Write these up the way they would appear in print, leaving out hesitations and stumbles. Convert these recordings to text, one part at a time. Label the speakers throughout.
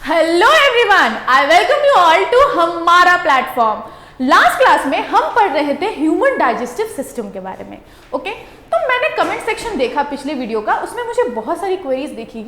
Speaker 1: Hello everyone, I welcome you all to हमारा platform. Last class में हम पढ़ रहे थे ह्यूमन डाइजेस्टिव सिस्टम के बारे में। ओके, तो मैंने कमेंट सेक्शन देखा पिछले वीडियो का, उसमें मुझे बहुत सारी क्वेरीज देखी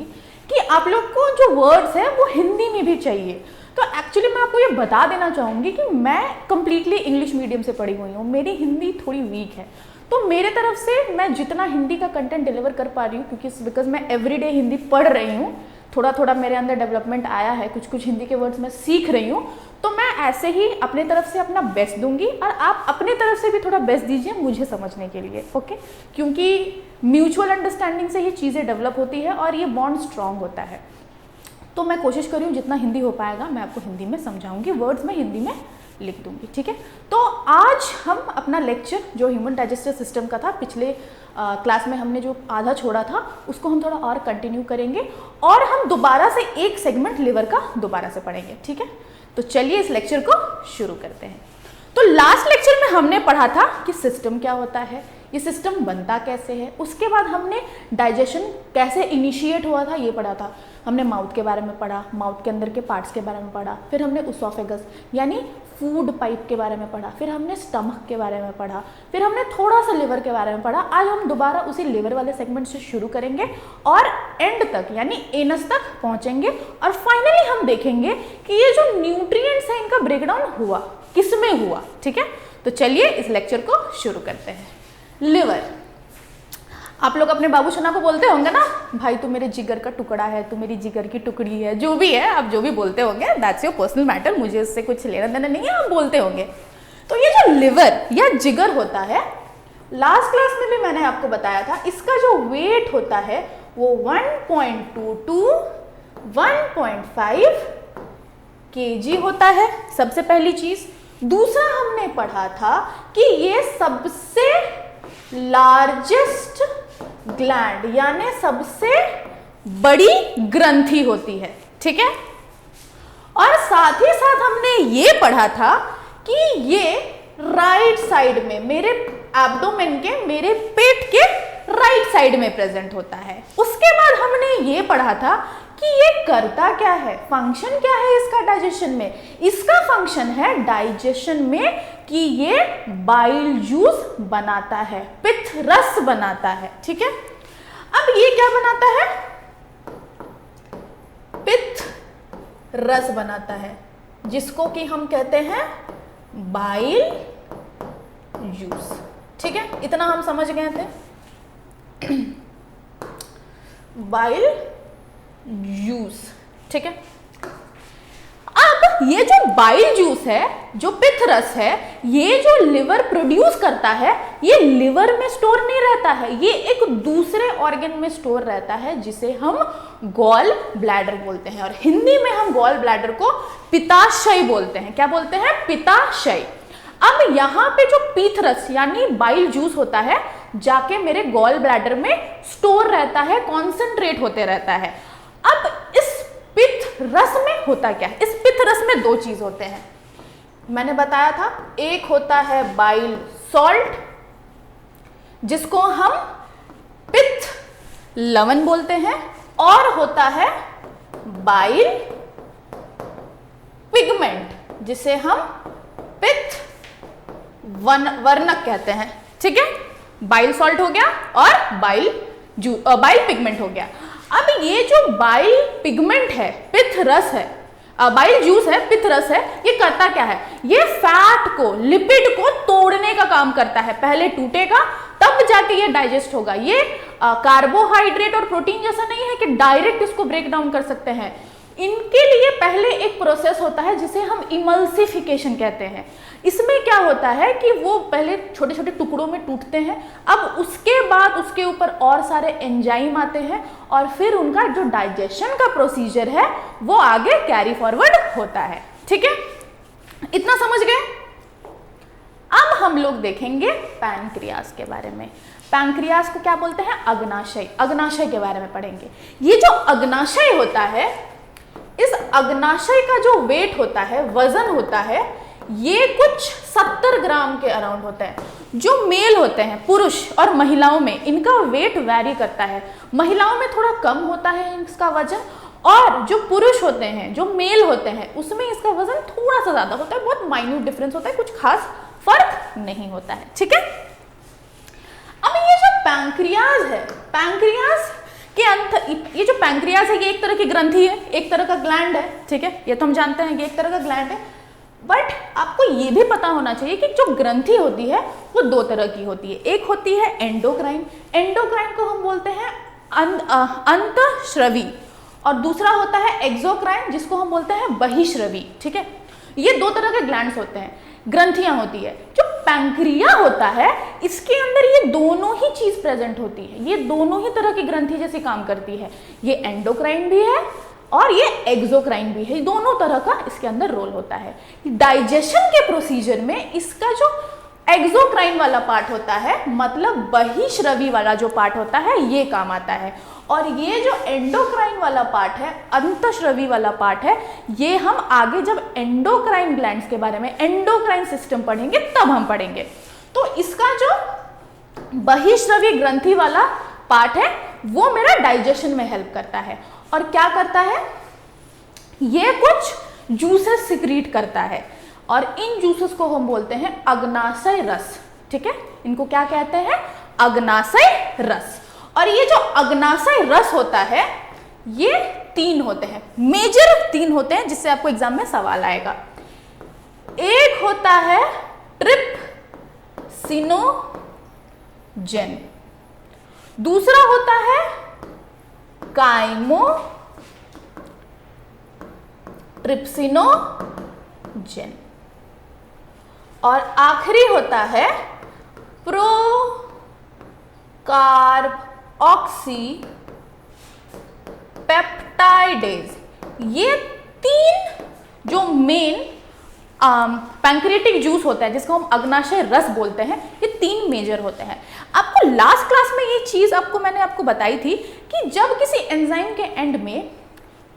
Speaker 1: कि आप लोग को जो वर्ड्स है वो हिंदी में भी चाहिए। तो एक्चुअली मैं आपको ये बता देना चाहूँगी कि मैं कंप्लीटली इंग्लिश मीडियम से पढ़ी हुई हूँ, मेरी हिंदी थोड़ी वीक है। तो मेरे तरफ से मैं जितना हिंदी का कंटेंट डिलीवर कर पा रही हूँ, क्योंकि बिकॉज मैं एवरीडे हिंदी पढ़ रही हूँ, थोड़ा थोड़ा मेरे अंदर डेवलपमेंट आया है, कुछ कुछ हिंदी के वर्ड्स मैं सीख रही हूँ, तो मैं ऐसे ही अपने तरफ से अपना बेस्ट दूंगी और आप अपने तरफ से भी थोड़ा बेस्ट दीजिए मुझे समझने के लिए। ओके, क्योंकि म्यूचुअल अंडरस्टैंडिंग से ये चीज़ें डेवलप होती है और ये बॉन्ड स्ट्रांग होता है। तो मैं कोशिश कर रही हूँ जितना हिंदी हो पाएगा मैं आपको हिंदी में समझाऊंगी, वर्ड्स में हिंदी में लिख दूंगी, ठीक है। तो आज हम अपना लेक्चर जो ह्यूमन डाइजेस्टिव सिस्टम का था, पिछले क्लास में हमने जो आधा छोड़ा था उसको हम थोड़ा और कंटिन्यू करेंगे और हम दोबारा से एक सेगमेंट लिवर का दोबारा से पढ़ेंगे, ठीक है। तो चलिए इस लेक्चर को शुरू करते हैं। तो लास्ट लेक्चर में हमने पढ़ा था कि सिस्टम क्या होता है, ये सिस्टम बनता कैसे है, उसके बाद हमने डाइजेशन कैसे इनिशिएट हुआ था ये पढ़ा था। हमने माउथ के बारे में पढ़ा, माउथ के अंदर के पार्ट्स के बारे में पढ़ा, फिर हमने उसोफेगस यानी फूड पाइप के बारे में पढ़ा, फिर हमने स्टमक के बारे में पढ़ा, फिर हमने थोड़ा सा लिवर के बारे में पढ़ा। आज हम दोबारा उसी लिवर वाले सेगमेंट से शुरू करेंगे और एंड तक यानी एनस तक पहुंचेंगे और फाइनली हम देखेंगे कि ये जो न्यूट्रिएंट्स है इनका ब्रेकडाउन हुआ किसमें हुआ, ठीक है। तो चलिए इस लेक्चर को शुरू करते हैं। लिवर, आप लोग अपने बाबू सोना को बोलते होंगे ना, भाई तू मेरे जिगर का टुकड़ा है, तू मेरी जिगर की टुकड़ी है, जो भी है आप जो भी बोलते होंगे, दैट्स योर पर्सनल मैटर, मुझे उससे कुछ लेना देना नहीं है, आप बोलते होंगे। तो ये जो लिवर या जिगर होता है, लास्ट क्लास में भी मैंने आपको बताया था, इसका जो वेट होता है वो 1.2 to 1.5 kg होता है, सबसे पहली चीज। दूसरा हमने पढ़ा था कि ये सबसे लार्जेस्ट ग्लैंड यानी सबसे बड़ी ग्रंथि होती है, ठीक है। और साथ ही साथ हमने ये पढ़ा था कि ये राइट साइड में मेरे एब्डोमेन के, मेरे पेट के राइट साइड में प्रेजेंट होता है। उसके बाद हमने ये पढ़ा था कि ये करता क्या है, फंक्शन क्या है इसका डाइजेशन में। इसका फंक्शन है डाइजेशन में कि ये बाइल जूस बनाता है, पित्त रस बनाता है, ठीक है। अब ये क्या बनाता है, पित्त रस बनाता है, जिसको कि हम कहते हैं बाइल जूस, ठीक है। इतना हम समझ गए थे, बाइल जूस, ठीक है। अब ये जो बाइल जूस है, जो पित्त रस है, ये जो लिवर प्रोड्यूस करता है, ये लिवर में स्टोर नहीं रहता है, ये एक दूसरे ऑर्गन में स्टोर रहता है जिसे हम गॉल ब्लैडर बोलते हैं। और हिंदी में हम गॉल ब्लैडर को पित्ताशय बोलते हैं। क्या बोलते हैं? पित्ताशय। अब यहाँ पे जो पित्त रस यानी बाइल जूस होता है जाके मेरे गॉल ब्लैडर में स्टोर रहता है, कॉन्सेंट्रेट होते रहता है। अब इस पित्त रस में होता क्या है? इस पित्त रस में दो चीज होते हैं, मैंने बताया था। एक होता है बाइल सॉल्ट, जिसको हम पित्त लवण बोलते हैं, और होता है बाइल पिगमेंट, जिसे हम पित्त वर्णक कहते हैं, ठीक है। बाइल सॉल्ट हो गया और बाइल पिगमेंट हो गया। अब ये जो बाइल पिगमेंट है, पित्त रस है, बाइल जूस है, पित्त रस है, ये करता क्या है? ये फैट को, लिपिड को तोड़ने का काम करता है। पहले टूटेगा तब जाके ये डाइजेस्ट होगा। ये कार्बोहाइड्रेट और प्रोटीन जैसा नहीं है कि डायरेक्ट इसको ब्रेक डाउन कर सकते हैं। इनके लिए पहले एक प्रोसेस होता है जिसे हम इमल्सिफिकेशन कहते हैं। इसमें क्या होता है कि वो पहले छोटे छोटे टुकड़ों में टूटते हैं, अब उसके बाद उसके ऊपर और सारे एंजाइम आते हैं और फिर उनका जो डाइजेशन का प्रोसीजर है वो आगे कैरी फॉरवर्ड होता है, ठीक है। इतना समझ गए? अब हम लोग देखेंगे पैनक्रियास के बारे में। पैनक्रियास को क्या बोलते हैं? अग्नाशय। अग्नाशय के बारे में पढ़ेंगे। ये जो अग्नाशय होता है, इस अग्नाशय का जो वेट होता है, वजन होता है, ये कुछ 70 ग्राम के अराउंड होता है। जो मेल होते हैं, पुरुष और महिलाओं में, इनका वेट वैरी करता है। महिलाओं में थोड़ा कम होता है इसका वजन और जो पुरुष होते हैं, जो मेल होते हैं, उसमें इसका वजन थोड़ा सा ज्यादा होता है, बहुत माइन्यूट डिफरेंस होता है, कुछ खास फर्क नहीं होता है। ठीक है, अब ये जो पैंक्रियाज है, पैंक्रियाज के अंत, ये जो पैंक्रियाज है ये एक तरह की ग्रंथि है, एक तरह का ग्लैंड है। ठीक है, ये तो हम जानते हैं कि एक तरह का ग्लैंड है, बट आपको ये भी पता होना चाहिए कि जो ग्रंथि होती है वो दो तरह की होती है। एक होती है एंडोक्राइन, एंडोक्राइन को हम बोलते हैं अंतःस्रवी, और दूसरा होता है एक्सोक्राइन जिसको हम बोलते हैं बहिश्रवी। ठीक है, ये दो तरह के ग्लैंड्स होते हैं, ग्रंथियां होती है। जो पैंक्रिया होता है इसके अंदर ये दोनों ही चीज प्रेजेंट होती है, ये दोनों ही तरह की ग्रंथि जैसे काम करती है, ये एंडोक्राइन भी है और ये एक्सोक्राइन भी है, दोनों तरह का इसके अंदर रोल होता है। डाइजेशन के प्रोसीजर में इसका जो एक्सोक्राइन वाला पार्ट होता है, मतलब बहिश्रवी वाला जो पार्ट होता है, ये काम आता है, और ये जो एंडोक्राइन वाला पार्ट है, अंतःस्रवी वाला पार्ट है, ये हम आगे जब एंडोक्राइन ग्लैंड्स के बारे में, एंडोक्राइन सिस्टम पढ़ेंगे तब हम पढ़ेंगे। तो इसका जो बहिश्रवी ग्रंथि वाला पार्ट है वो मेरा डाइजेशन में हेल्प करता है, और क्या करता है, ये कुछ जूसेस सिक्रीट करता है, और इन जूसेस को हम बोलते हैं अग्नाशय रस। ठीक है, इनको क्या कहते हैं, अग्नाशय रस। और ये जो अग्नाशय रस होता है ये तीन होते हैं, मेजर तीन होते हैं, जिससे आपको एग्जाम में सवाल आएगा। एक होता है ट्रिप्सिनोजेन, दूसरा होता है ट्रिप्सिनोजेन, और आखिरी होता है प्रोकार्बोक्सीपेप्टाइडेज। ये तीन जो मेन पैंक्रियाटिक जूस होता है जिसको हम अग्नाशय रस बोलते हैं, ये तीन मेजर होते हैं। आपको लास्ट क्लास में ये चीज मैंने आपको बताई थी कि जब किसी एंजाइम के एंड में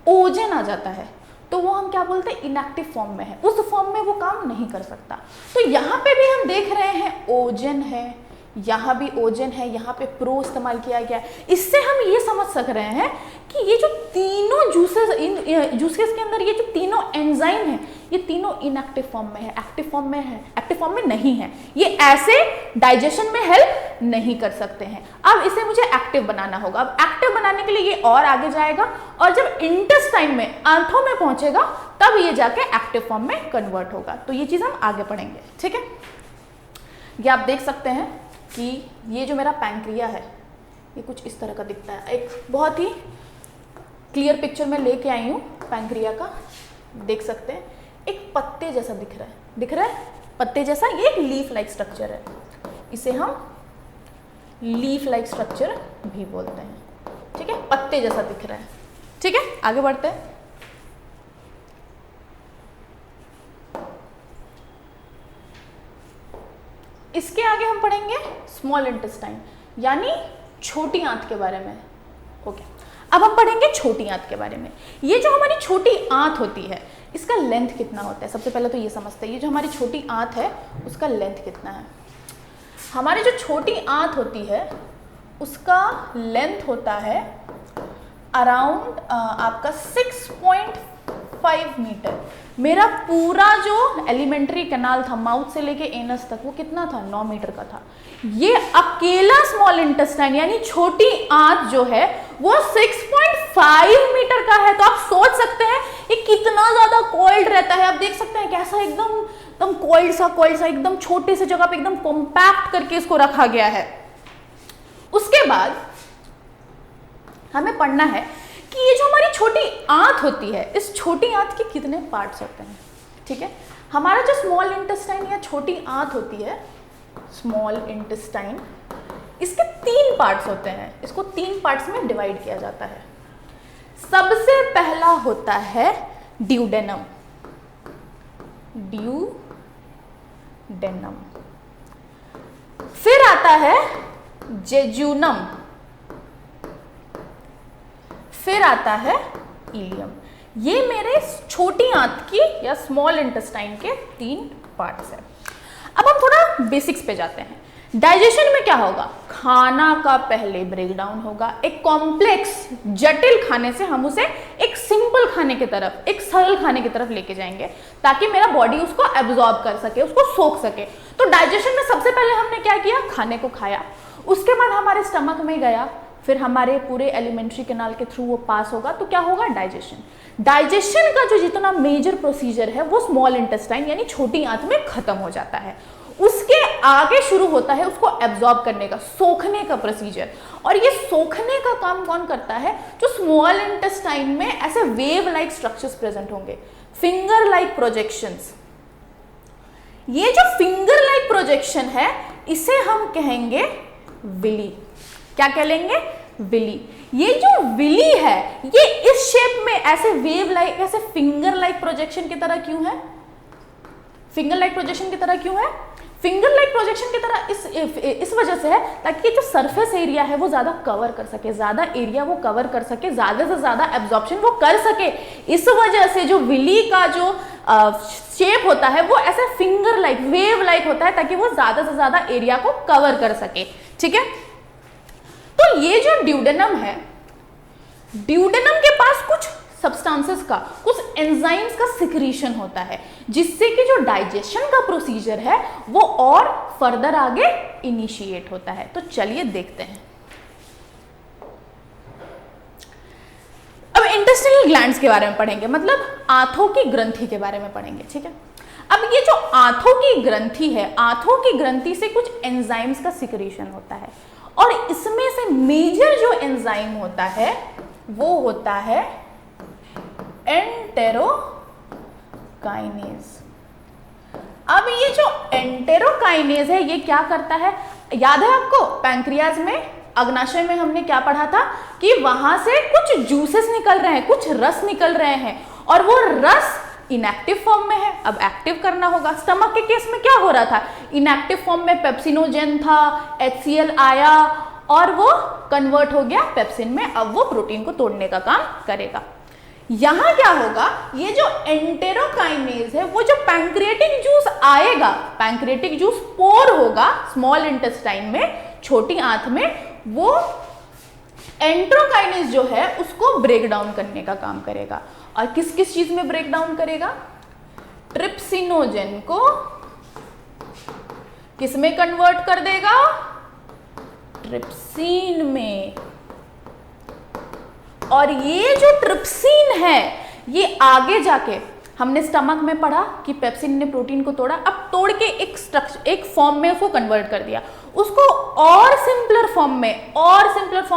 Speaker 1: ओजन आ जाता है तो वो हम क्या बोलते हैं, इनएक्टिव फॉर्म में है, उस फॉर्म में वो काम नहीं कर सकता। तो यहाँ पे भी हम देख रहे हैं ओजन है, यहाँ भी ओजन है, यहाँ पे प्रो इस्तेमाल किया गया है। इससे हम ये समझ सक रहे हैं कि ये जो तीनों जूसेस, इन जूसेस के अंदर ये जो तीनों एंजाइम है, ये तीनों इनएक्टिव फॉर्म में है, एक्टिव फॉर्म में है, एक्टिव फॉर्म में नहीं है, ये ऐसे डाइजेशन में हेल्प नहीं कर सकते हैं। अब इसे मुझे एक्टिव बनाना होगा। अब एक्टिव बनाने के लिए ये और आगे जाएगा, और जब इंटेस्टाइन में, आंतों में पहुंचेगा तब ये जाके एक्टिव फॉर्म में कन्वर्ट होगा। तो ये चीज हम आगे पढ़ेंगे। ठीक है, ये आप देख सकते हैं कि ये जो मेरा पैंक्रिया है ये कुछ इस तरह का दिखता है। एक बहुत ही क्लियर पिक्चर में लेके आई हूँ पैंक्रिया का, देख सकते हैं एक पत्ते जैसा दिख रहा है, पत्ते जैसा। ये एक लीफ लाइक स्ट्रक्चर है, इसे हम लीफ लाइक स्ट्रक्चर भी बोलते हैं। ठीक है, पत्ते जैसा दिख रहा है। ठीक है, आगे बढ़ते हैं। इसके आगे हम पढ़ेंगे स्मॉल इंटेस्टाइन, यानी छोटी आंत के बारे में। ओके, अब हम पढ़ेंगे छोटी आंत के बारे में। ये जो हमारी छोटी आंत होती है इसका लेंथ कितना होता है, सबसे पहले तो ये समझते हैं। ये जो हमारी छोटी आंत है उसका लेंथ कितना है। हमारी जो छोटी आंत होती है उसका लेंथ होता है अराउंड आपका 6.5 मीटर। मेरा पूरा जो एलिमेंट्री कैनाल था, माउथ से लेके एनस तक, वो कितना था, 9 मीटर का था। ये अकेला स्मॉल इंटेस्टाइन यानी छोटी आंत जो है वो 6.5 मीटर का है। तो आप सोच सकते हैं ये कितना ज्यादा कॉइल्ड रहता है। आप देख सकते हैं कैसा एकदम कॉइल्ड सा एकदम छोटे से जगह पे एकदम कॉम्पैक्ट करके इसको रखा गया है। उसके बाद हमें पढ़ना है कि ये जो हमारी छोटी आंत होती है, इस छोटी आंत के कितने पार्ट्स होते हैं। ठीक है, हमारा जो स्मॉल इंटेस्टाइन या छोटी आंत होती है, स्मॉल इंटेस्टाइन, इसके 3 पार्ट्स होते हैं। इसको 3 पार्ट्स में डिवाइड किया जाता है। सबसे पहला होता है ड्यूडेनम, फिर आता है जेजुनम, फिर आता है इलियम। ये मेरे छोटी आंत की या स्मॉल इंटेस्टाइन के 3 पार्ट्स हैं। अब हम थोड़ा बेसिक्स पे जाते हैं। डाइजेशन में क्या होगा, खाना का पहले ब्रेक डाउन होगा, एक कॉम्प्लेक्स जटिल खाने से हम उसे एक सिंपल खाने की तरफ, एक सरल खाने की तरफ लेके जाएंगे ताकि मेरा बॉडी उसको एब्जॉर्ब कर सके, उसको सोख सके। तो डाइजेशन में सबसे पहले हमने क्या किया, खाने को खाया, उसके बाद हमारे स्टमक में गया, फिर हमारे पूरे एलिमेंट्री कैनाल के थ्रू वो पास होगा, तो क्या होगा, डाइजेशन। डाइजेशन का जो जितना मेजर प्रोसीजर है वो स्मॉल इंटेस्टाइन यानी छोटी आंत में खत्म हो जाता है। उसके आगे शुरू होता है उसको एब्जॉर्ब करने का, सोखने का प्रोसीजर। और ये सोखने का काम कौन करता है, जो स्मॉल इंटेस्टाइन में ऐसे वेव लाइक स्ट्रक्चर्स प्रेजेंट होंगे, फिंगर लाइक प्रोजेक्शंस। ये जो फिंगर लाइक प्रोजेक्शन है इसे हम कहेंगे विली। क्या कहेंगे, विली। ये जो विली है ये इस शेप में ऐसे वेव लाइक, ऐसे फिंगर लाइक प्रोजेक्शन की तरह क्यों है, फिंगर लाइक प्रोजेक्शन की तरह क्यों है, फिंगर लाइक प्रोजेक्शन की तरह इस वजह से है ताकि जो सरफेस एरिया है वो ज्यादा कवर कर सके, ज्यादा एरिया वो कवर कर सके, ज्यादा से ज्यादा एब्जॉर्प्शन वो कर सके। इस वजह से जो विली का जो शेप होता है वो ऐसे फिंगर लाइक, वेव लाइक होता है ताकि वो ज्यादा से ज्यादा एरिया को कवर कर सके। ठीक है, तो ये जो ड्यूडेनम है, ड्यूडेनम के पास कुछ सब्सटेंसेस का, कुछ एंजाइम्स का सिक्रीशन होता है जिससे कि जो डाइजेशन का प्रोसीजर है वो और फर्दर आगे इनिशिएट होता है। तो चलिए देखते हैं। अब इंटेस्टाइनल ग्लैंड्स के बारे में पढ़ेंगे, मतलब आंतों की ग्रंथि के बारे में पढ़ेंगे। ठीक है, अब ये जो आंतों की ग्रंथि है, आंतों की ग्रंथि से कुछ एंजाइम्स का सिक्रीशन होता है और इसमें से मेजर जो एंजाइम होता है वो होता है एंटेरोकाइनेज। अब ये जो एंटेरोकाइनेज है ये क्या करता है, याद है आपको पैंक्रियाज में, अग्नाशय में हमने क्या पढ़ा था कि वहां से कुछ जूसेस निकल रहे हैं, कुछ रस निकल रहे हैं और वो रस इनएक्टिव फॉर्म में है, अब एक्टिव करना होगा। स्टमक के केस में क्या हो रहा था, इनएक्टिव फॉर्म में पेप्सिनोजेन था, HCl आया और वो कन्वर्ट हो गया पेप्सिन में, अब वो प्रोटीन को तोड़ने का काम करेगा। यहां क्या होगा, ये जो एंटेरोकाइनेज है वो जो पैंक्रियाटिक जूस आएगा, पैंक्रियाटिक जूस पोर होगा स्मॉल इंटेस्टाइन में, छोटी आंत में, वो एंटेरोकाइनेज जो है उसको ब्रेक डाउन करने का काम करेगा। और किस किस चीज में ब्रेक डाउन करेगा, ट्रिप्सिनोजेन को किस में कन्वर्ट कर देगा, ट्रिप्सिन में। और ये जो ट्रिप्सिन है ये आगे जाके हमने स्टमक में पढ़ा कि पेप्सिन ने प्रोटीन को तोड़ा, अब तोड़ के एक स्ट्रक्चर, एक फॉर्म में उसको कन्वर्ट कर दिया, उसको और सिंपलर फॉर्म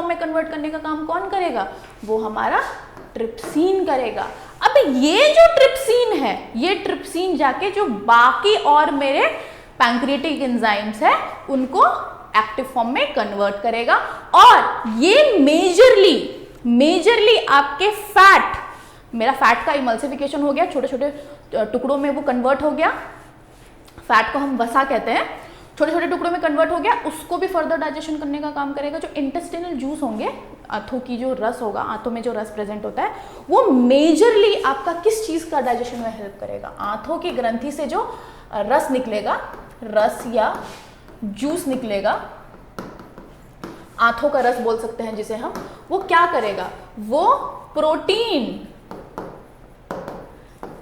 Speaker 1: में कन्वर्ट करने का काम कौन करेगा, वो हमारा ट्रिप्सिन करेगा। अब ये जो ट्रिप्सिन है, ये ट्रिप्सिन जाके जो बाकी और मेरे पैंक्रियाटिक एंजाइम्स है उनको एक्टिव फॉर्म में कन्वर्ट करेगा और ये मेजरली आपके फैट, मेरा फैट का इमल्सिफिकेशन हो गया, छोटे छोटे टुकड़ों में वो कन्वर्ट हो गया, फैट को हम वसा कहते हैं, छोटे छोटे टुकड़ों में कन्वर्ट हो गया, उसको भी फर्दर डाइजेशन करने का काम करेगा। जो इंटेस्टिनल जूस होंगे, आंतों की जो रस होगा, आंतों में जो रस प्रेजेंट होता है वो मेजरली आपका किस चीज का डाइजेशन में हेल्प करेगा, आंतों की ग्रंथि से जो रस निकलेगा, रस या जूस निकलेगा, आंतों का रस बोल सकते हैं जिसे हम, वो क्या करेगा, वो प्रोटीन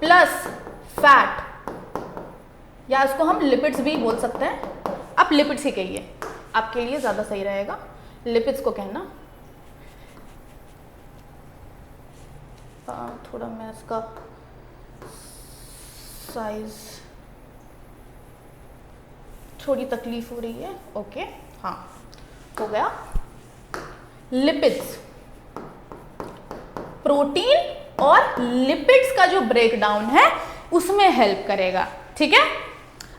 Speaker 1: प्लस फैट, या इसको हम लिपिड्स भी बोल सकते हैं, आप लिपिड्स ही कहिए, आपके लिए ज्यादा सही रहेगा लिपिड्स को कहना। थोड़ा मैं इसका साइज, थोड़ी तकलीफ हो रही है, ओके, हाँ हो गया। लिपिड्स, प्रोटीन और लिपिड्स का जो ब्रेक डाउन है उसमें हेल्प करेगा। ठीक है,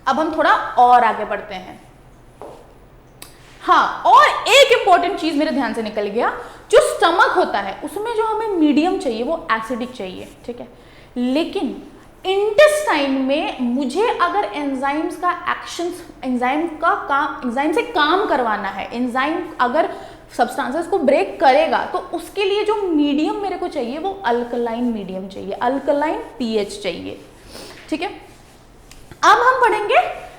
Speaker 1: अब हम थोड़ा और आगे बढ़ते हैं। हाँ, और एक इंपॉर्टेंट चीज मेरे ध्यान से निकल गया, जो स्टमक होता है उसमें जो हमें मीडियम चाहिए वो एसिडिक चाहिए, ठीक है, लेकिन इंटेस्टाइन में मुझे अगर एंजाइम्स का एक्शंस, एंजाइम से काम करवाना है, एंजाइम अगर सब्सटेंसेस को ब्रेक करेगा तो उसके लिए जो मीडियम मेरे को चाहिए वो अल्कलाइन मीडियम चाहिए, अल्कलाइन पीएच चाहिए। ठीक है, अब हम पढ़ेंगे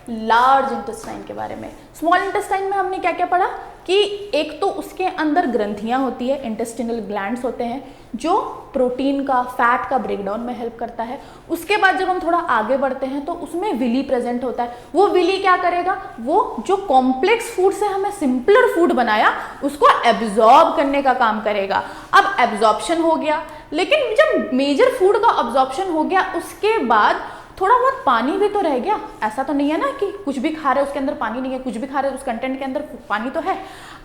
Speaker 1: लार्ज इंटेस्टाइन के बारे में। स्मॉल इंटेस्टाइन में हमने क्या क्या पढ़ा कि एक तो उसके अंदर ग्रंथियां होती है, इंटेस्टिनल ग्लैंड्स होते हैं जो प्रोटीन का, फैट का ब्रेकडाउन में हेल्प करता है। उसके बाद जब हम थोड़ा आगे बढ़ते हैं तो उसमें विली प्रेजेंट होता है। वो विली क्या करेगा, वो जो कॉम्प्लेक्स फूड से हमें सिंपलर फूड बनाया उसको एब्जॉर्ब करने का काम करेगा। अब एब्जॉर्प्शन हो गया, लेकिन जब मेजर फूड का एब्जॉर्प्शन हो गया उसके बाद थोड़ा बहुत पानी भी तो रह गया। ऐसा तो नहीं है ना कि कुछ भी खा रहे हैं उसके अंदर पानी नहीं है, कुछ भी खा रहे हैं उस कंटेंट के अंदर पानी तो है।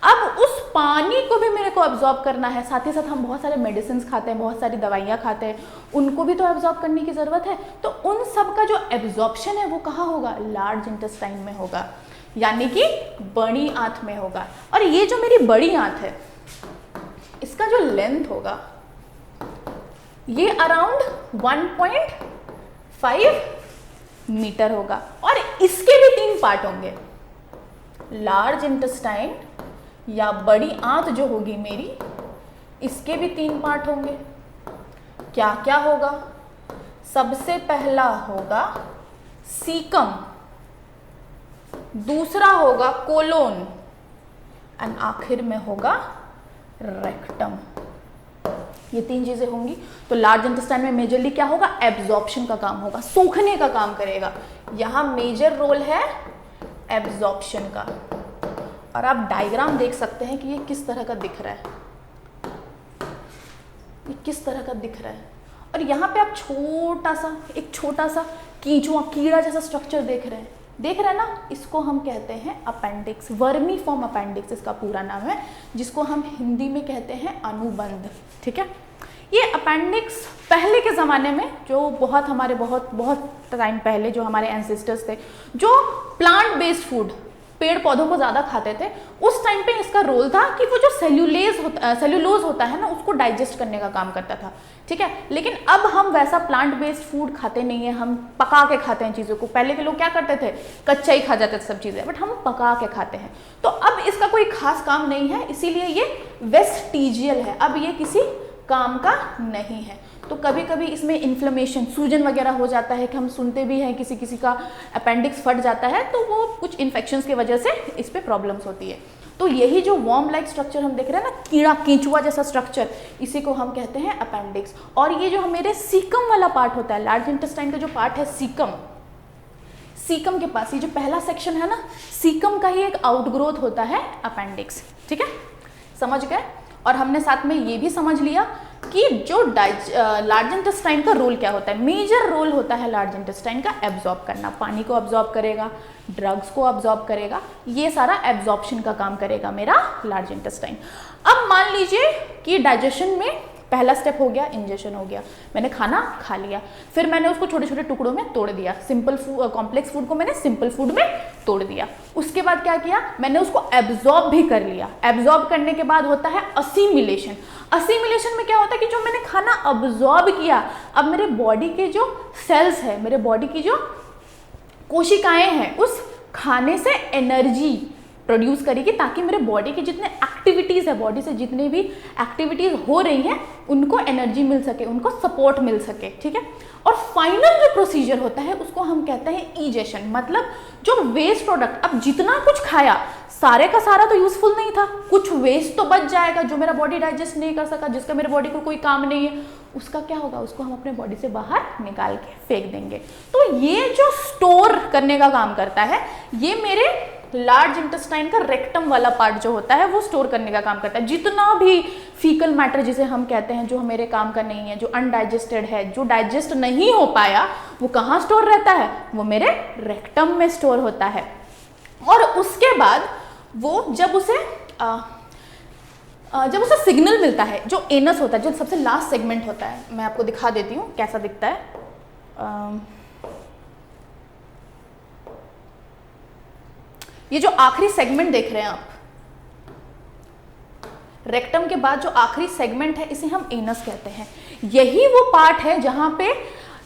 Speaker 1: अब उस पानी को भी मेरे को एब्जॉर्ब करना है। साथ ही साथ हम बहुत सारे मेडिसिन खाते हैं, बहुत सारी दवाइयाँ खाते हैं, उनको भी तो एब्जॉर्ब करने की ज़रूरत है। तो उन सब का जो एब्जॉर्प्शन है वो कहाँ होगा, लार्ज इंटेस्टाइन में होगा, यानी कि बड़ी आंत में होगा। और ये जो मेरी बड़ी आंत है इसका जो लेंथ होगा ये अराउंड 1.5 मीटर होगा। और इसके भी 3 पार्ट होंगे। लार्ज इंटेस्टाइन या बड़ी आंत जो होगी मेरी, इसके भी 3 पार्ट होंगे। क्या क्या होगा, सबसे पहला होगा सीकम, दूसरा होगा कोलोन एंड आखिर में होगा रेक्टम। ये 3 चीजें होंगी। तो लार्ज इंटेस्टाइन में मेजरली क्या होगा, एब्जॉर्प्शन का काम होगा, सोखने का काम करेगा। यहां मेजर रोल है एब्जॉर्प्शन का। और आप डायग्राम देख सकते हैं कि ये किस तरह का दिख रहा है, ये किस तरह का दिख रहा है। और यहाँ पे आप एक छोटा सा कीचुआ, कीड़ा जैसा स्ट्रक्चर देख रहे हैं ना, इसको हम कहते हैं अपेंडिक्स, वर्मी फॉर्म अपेंडिक्स इसका पूरा नाम है, जिसको हम हिंदी में कहते हैं अनुबंध। ठीक है, ये अपेंडिक्स पहले के ज़माने में जो बहुत टाइम पहले जो हमारे एंसेस्टर्स थे, जो प्लांट बेस्ड फूड, पेड़ पौधों को ज़्यादा खाते थे, उस टाइम पे इसका रोल था कि वो जो सेल्यूलोज होता है ना, उसको डाइजेस्ट करने का काम करता था। ठीक है, लेकिन अब हम वैसा प्लांट बेस्ड फूड खाते नहीं है, हम पका के खाते हैं चीज़ों को। पहले के लोग क्या करते थे, कच्चा ही खा जाते थे सब चीज़ें, बट हम पका के खाते हैं। तो अब इसका कोई खास काम नहीं है, इसीलिए ये वेस्टिजियल है, अब ये किसी काम का नहीं है। तो कभी कभी इसमें इन्फ्लेमेशन, सूजन वगैरह हो जाता है, कि हम सुनते भी हैं किसी किसी का अपेंडिक्स फट जाता है, तो वो कुछ इन्फेक्शंस की वजह से इस पे प्रॉब्लम्स होती है। तो यही जो वॉर्म लाइक स्ट्रक्चर हम देख रहे हैं ना, कीड़ा कीचुआ जैसा स्ट्रक्चर, इसी को हम कहते हैं अपेंडिक्स। और ये जो मेरे सीकम वाला पार्ट होता है, लार्ज इंटेस्टाइन का जो पार्ट है सीकम के पास, ये जो पहला सेक्शन है ना, सीकम का ही एक आउटग्रोथ होता है अपेंडिक्स। ठीक है, समझ गए। और हमने साथ में ये भी समझ लिया कि जो लार्ज इंटेस्टाइन का रोल क्या होता है। मेजर रोल होता है लार्ज इंटेस्टाइन का एब्जॉर्ब करना, पानी को एब्जॉर्ब करेगा, ड्रग्स को एब्जॉर्ब करेगा, ये सारा एब्जॉर्प्शन का काम करेगा मेरा लार्ज इंटेस्टाइन। अब मान लीजिए कि डाइजेशन में पहला स्टेप हो गया, इंजेशन हो गया, मैंने खाना खा लिया, फिर मैंने उसको छोटे छोटे टुकड़ों में तोड़ दिया, सिंपल फूड, कॉम्प्लेक्स फूड को मैंने सिंपल फूड में तोड़ दिया। उसके बाद क्या किया, मैंने उसको एब्जॉर्ब भी कर लिया। एब्जॉर्ब करने के बाद होता है असिमिलेशन। असिमिलेशन में क्या होता है कि जो मैंने खाना एब्जॉर्ब किया, अब मेरे बॉडी के जो सेल्स है, मेरे बॉडी की जो कोशिकाएं हैं, उस खाने से एनर्जी प्रोड्यूस करेगी, ताकि मेरे बॉडी के जितने एक्टिविटीज़ है, बॉडी से जितने भी एक्टिविटीज़ हो रही हैं, उनको एनर्जी मिल सके, उनको सपोर्ट मिल सके। ठीक है, और फाइनल जो प्रोसीजर होता है उसको हम कहते हैं इजेशन। मतलब जो वेस्ट प्रोडक्ट, अब जितना कुछ खाया सारे का सारा तो यूजफुल नहीं था, कुछ वेस्ट तो बच जाएगा जो मेरा बॉडी डाइजेस्ट नहीं कर सका, जिसका मेरे बॉडी को कोई काम नहीं है, उसका क्या होगा, उसको हम अपने बॉडी से बाहर निकाल के फेंक देंगे। तो ये जो स्टोर करने का काम करता है, ये मेरे लार्ज इंटेस्टाइन का रेक्टम वाला पार्ट जो होता है वो स्टोर करने का काम करता है। जितना भी फीकल मैटर जिसे हम कहते हैं, जो मेरे काम का नहीं है, जो अनडाइजेस्टेड है, जो डाइजेस्ट नहीं हो पाया, वो कहाँ स्टोर रहता है, वो मेरे रेक्टम में स्टोर होता है। और उसके बाद वो जब उसे सिग्नल मिलता है, जो एनस होता है, जो सबसे लास्ट सेगमेंट होता है, मैं आपको दिखा देती हूँ कैसा दिखता है। ये जो आखिरी सेगमेंट देख रहे हैं आप, रेक्टम के बाद जो आखिरी सेगमेंट है, इसे हम एनस कहते हैं। यही वो पार्ट है जहां पे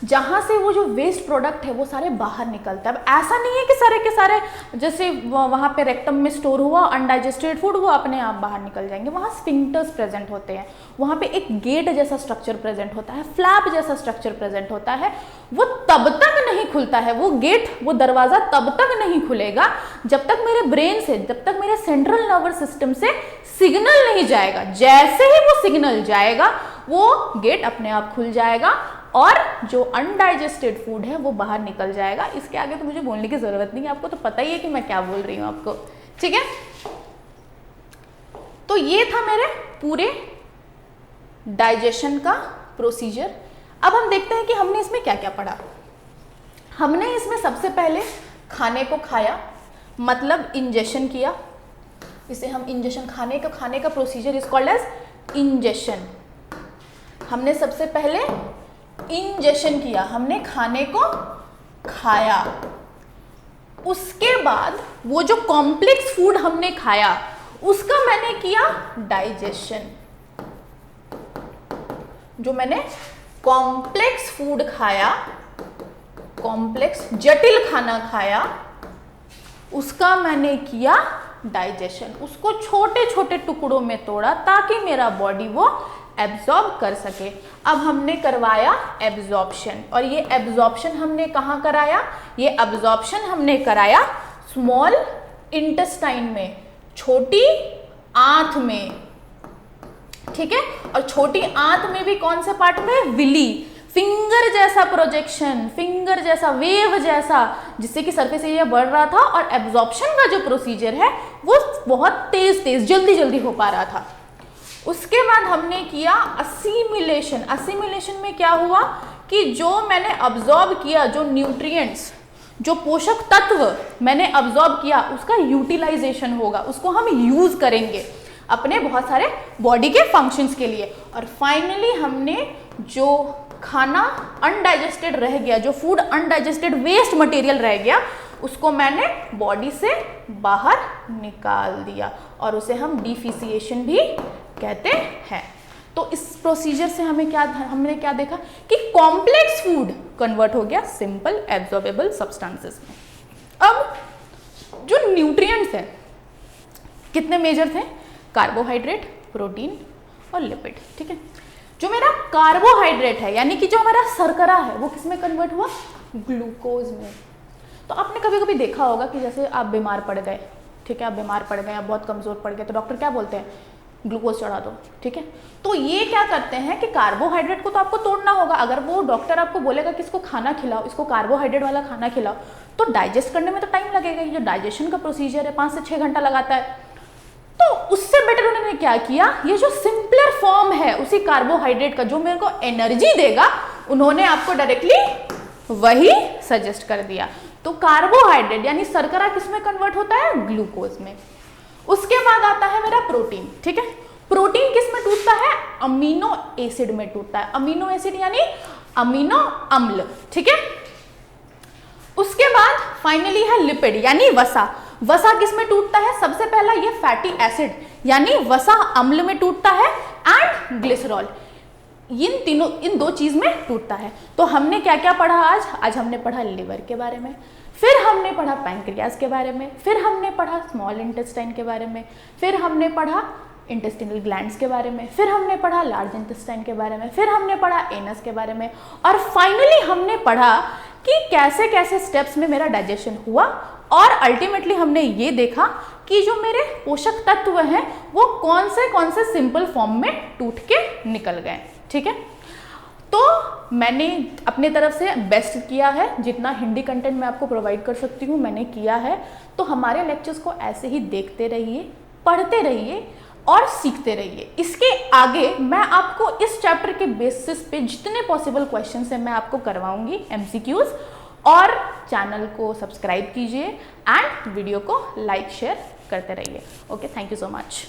Speaker 1: जहाँ से वो जो वेस्ट प्रोडक्ट है वो सारे बाहर निकलता है। अब ऐसा नहीं है कि सारे के सारे जैसे वहाँ पे रेक्टम में स्टोर हुआ अनडाइजेस्टेड फूड वो अपने आप बाहर निकल जाएंगे। वहाँ स्फिंक्टर्स प्रेजेंट होते हैं, वहाँ पे एक गेट जैसा स्ट्रक्चर प्रेजेंट होता है, फ्लैप जैसा स्ट्रक्चर प्रेजेंट होता है। वो तब तक नहीं खुलता है, वो गेट, वो दरवाजा तब तक नहीं खुलेगा जब तक मेरे ब्रेन से, जब तक मेरे सेंट्रल नर्वस सिस्टम से सिग्नल नहीं जाएगा। जैसे ही वो सिग्नल जाएगा वो गेट अपने आप खुल जाएगा और जो अनडाइजेस्टेड फूड है वो बाहर निकल जाएगा। इसके आगे तो मुझे बोलने की जरूरत नहीं है, आपको तो पता ही है कि मैं क्या बोल रही हूँ आपको, ठीक है। तो ये था मेरे पूरे डाइजेशन का प्रोसीजर। अब हम देखते हैं कि हमने इसमें क्या क्या पढ़ा। हमने इसमें सबसे पहले खाने को खाया, मतलब इंजेशन किया, इसे हम इंजेशन, खाने का procedure is called as ingestion. हमने सबसे पहले इंजेशन किया, हमने खाने को खाया। उसके बाद वो जो कॉम्प्लेक्स फूड हमने खाया उसका मैंने किया डाइजेशन। जो मैंने कॉम्प्लेक्स फूड खाया, कॉम्प्लेक्स जटिल खाना खाया, उसका मैंने किया डाइजेशन। उसको छोटे छोटे टुकड़ों में तोड़ा ताकि मेरा बॉडी वो एब्जॉर्ब कर सके। अब हमने करवाया एब्जॉर्प्शन, और ये एब्जॉर्प्शन हमने कहाँ कराया? ये एब्जॉर्प्शन हमने कराया स्मॉल इंटेस्टाइन में, छोटी आंत में, ठीक है। और छोटी आंत में भी कौन से पार्ट में? विली, फिंगर जैसा प्रोजेक्शन, फिंगर जैसा, वेव जैसा, जिससे कि सरफेस एरिया बढ़ रहा था और एब्जॉर्प्शन का जो प्रोसीजर है वो बहुत तेज जल्दी जल्दी हो पा रहा था। उसके बाद हमने किया असिमिलेशन। असिमिलेशन में क्या हुआ कि जो मैंने अब्जॉर्ब किया, जो न्यूट्रिएंट्स, जो पोषक तत्व मैंने अब्जॉर्ब किया, उसका यूटिलाइजेशन होगा, उसको हम यूज करेंगे अपने बहुत सारे बॉडी के फंक्शंस के लिए। और फाइनली हमने जो खाना अनडाइजेस्टेड रह गया, जो फूड अनडाइजेस्टेड वेस्ट मटेरियल रह गया, उसको मैंने बॉडी से बाहर निकाल दिया और उसे हम डिफिसिएशन भी कहते हैं। तो इस प्रोसीजर से हमने क्या देखा कि कॉम्प्लेक्स फूड कन्वर्ट हो गया सिंपल एब्जॉर्बेबल सब्सटेंसेस में। अब जो न्यूट्रिएंट्स हैं कितने मेजर थे? कार्बोहाइड्रेट, प्रोटीन और लिपिड, ठीक है। जो मेरा कार्बोहाइड्रेट है यानी कि जो हमारा शर्करा है वो किसमें कन्वर्ट हुआ? ग्लूकोज में। तो आपने कभी कभी देखा होगा कि जैसे आप बीमार पड़ गए, ठीक है, आप बीमार पड़ गए, आप बहुत कमजोर पड़ गए, तो डॉक्टर क्या बोलते हैं? ग्लूकोज चढ़ा दो, ठीक है। तो ये क्या करते हैं कि कार्बोहाइड्रेट को तो आपको तोड़ना होगा। अगर वो डॉक्टर आपको बोलेगा कि इसको खाना खिलाओ, इसको कार्बोहाइड्रेट वाला खाना खिलाओ, तो डाइजेस्ट करने में तो टाइम लगेगा। ये जो डाइजेशन का प्रोसीजर है 5 से 6 घंटा लगाता है। तो उससे बेटर उन्होंने क्या किया, ये जो सिंपलर फॉर्म है उसी कार्बोहाइड्रेट का जो मेरे को एनर्जी देगा, उन्होंने आपको डायरेक्टली वही सजेस्ट कर दिया। तो कार्बोहाइड्रेट यानी शर्करा किसमें कन्वर्ट होता है? ग्लूकोज में। उसके बाद आता है मेरा प्रोटीन, ठीक है। प्रोटीन किस में टूटता है? अमीनो एसिड में टूटता है। अमीनो एसिड यानी अमीनो अम्ल, ठीक है। उसके बाद फाइनली है लिपिड यानी वसा। वसा किस में टूटता है? सबसे पहला ये फैटी एसिड यानी वसा अम्ल में टूटता है, एंड ग्लिसरॉल, इन दो चीज में टूटता है। तो हमने क्या क्या पढ़ा आज हमने पढ़ा लिवर के बारे में, फिर हमने पढ़ा पैंक्रियाज के बारे में, फिर हमने पढ़ा स्मॉल इंटेस्टाइन के बारे में, फिर हमने पढ़ा इंटेस्टिनल ग्लैंड्स के बारे में, फिर हमने पढ़ा लार्ज इंटेस्टाइन के बारे में, फिर हमने पढ़ा एनस के बारे में, और फाइनली हमने पढ़ा कि कैसे कैसे स्टेप्स में मेरा डाइजेशन हुआ। और अल्टीमेटली हमने ये देखा कि जो मेरे पोषक तत्व हैं वो कौन से सिंपल फॉर्म में टूट के निकल गए, ठीक है। तो मैंने अपने तरफ से बेस्ट किया है, जितना हिंदी कंटेंट मैं आपको प्रोवाइड कर सकती हूँ मैंने किया है। तो हमारे लेक्चर्स को ऐसे ही देखते रहिए, पढ़ते रहिए और सीखते रहिए। इसके आगे मैं आपको इस चैप्टर के बेसिस पे जितने पॉसिबल क्वेश्चंस हैं मैं आपको करवाऊंगी MCQs। और चैनल को सब्सक्राइब कीजिए एंड वीडियो को लाइक शेयर करते रहिए। Okay, thank you so much.